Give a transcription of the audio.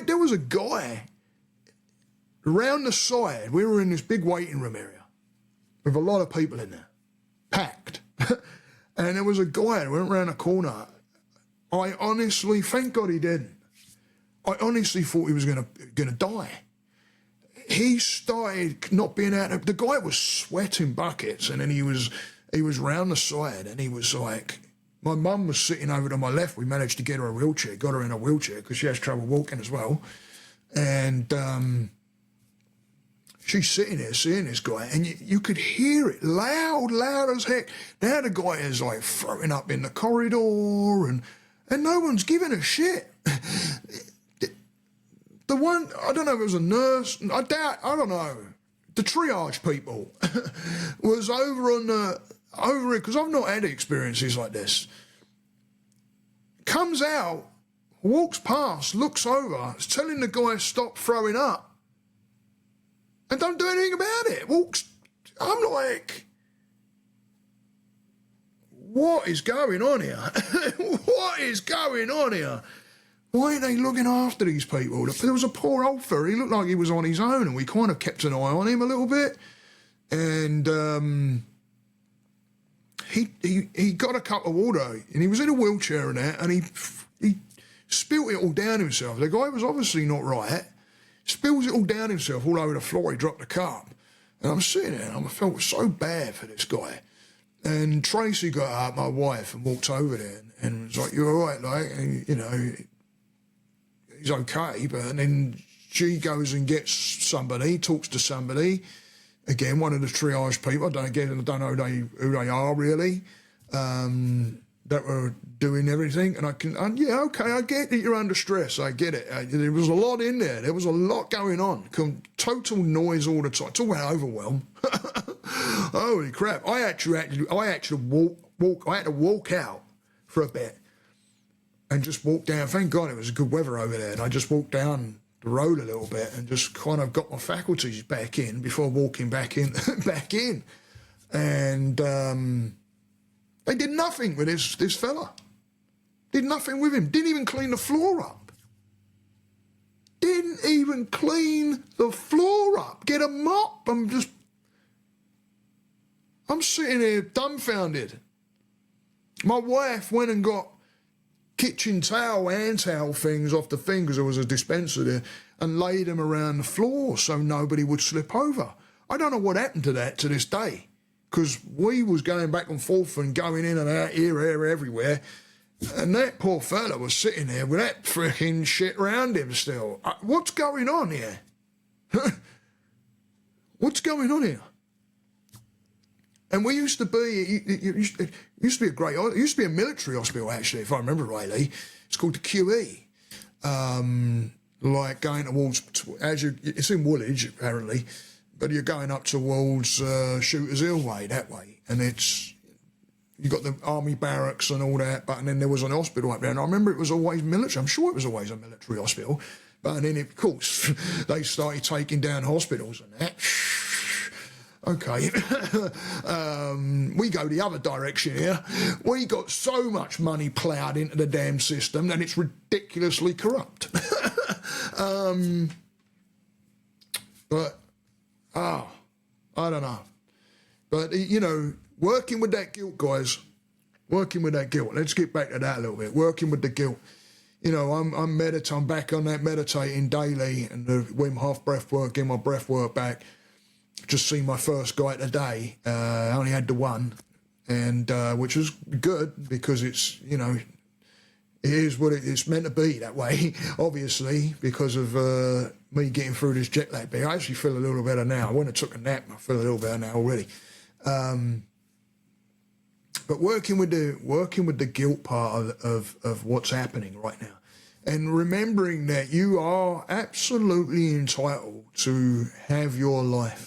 there was a guy around the side. We were in this big waiting room area with a lot of people in there, packed. And there was a guy who went around the corner. I honestly, thank God he didn't. I honestly thought he was gonna die. He started not being out. The guy was sweating buckets, and then he was round the side, and he was like, my mum was sitting over to my left. We managed to get her a wheelchair, got her in a wheelchair because she has trouble walking as well, and she's sitting there seeing this guy, and you could hear it loud as heck. Now the guy is like throwing up in the corridor, and no one's giving a shit. The one, I don't know if it was a nurse, I don't know. The triage people was over it, because I've not had experiences like this. Comes out, walks past, looks over, is telling the guy stop throwing up, and don't do anything about it. Walks, I'm like, what is going on here? What is going on here? Why ain't they looking after these people? There was a poor old fella. He looked like he was on his own, and we kind of kept an eye on him a little bit. And he got a cup of water, and he was in a wheelchair and that, and he spilt it all down himself. The guy was obviously not right. Spills it all down himself, all over the floor. He dropped the cup. And I'm sitting there, and I felt so bad for this guy. And Tracy got up, my wife, and walked over there and was like, "You all right?" Like, and, you know, he's okay. But then she goes and gets somebody, talks to somebody. Again, one of the triage people. I don't know who they are really. That were doing everything, and yeah, okay, I get that you're under stress. I get it. There was a lot in there. There was a lot going on. Total noise all the time. Talk about overwhelm. Holy crap! I actually walk. I had to walk out for a bit and just walk down. Thank God it was good weather over there, and I just walked down the road a little bit and just kind of got my faculties back in before walking back in, and they did nothing with this fella. Did nothing with him. Didn't even clean the floor up. Didn't even clean the floor up. Get a mop. I'm sitting here dumbfounded. My wife went and got kitchen towel, hand towel things off the thing, because there was a dispenser there, and laid them around the floor so nobody would slip over. I don't know what happened to that to this day, because we was going back and forth and going in and out, here, everywhere, and that poor fella was sitting there with that freaking shit around him still. What's going on here? What's going on here? And we used to be, it used to be a military hospital, actually, if I remember rightly. It's called the QE. Like going towards, it's in Woolwich, apparently, but you're going up towards Shooters Hill way, that way. And you got the army barracks and all that, and then there was an hospital up there. And I remember it was always military. I'm sure it was always a military hospital. But then, of course, they started taking down hospitals and that. Okay, we go the other direction here. We got so much money ploughed into the damn system that it's ridiculously corrupt. But, I don't know. But, you know, working with that guilt, guys, working with that guilt. Let's get back to that a little bit. Working with the guilt. You know, I'm back on that meditating daily, and the Wim Hof breath work, getting my breath work back. Just seen my first guy today. I only had the one, and which was good, because it's, you know, it is what it's meant to be that way, obviously, because of me getting through this jet lag bit. I actually feel a little better now. When I took a nap, I feel a little better now already. But working with the guilt part of what's happening right now, and remembering that you are absolutely entitled to have your life.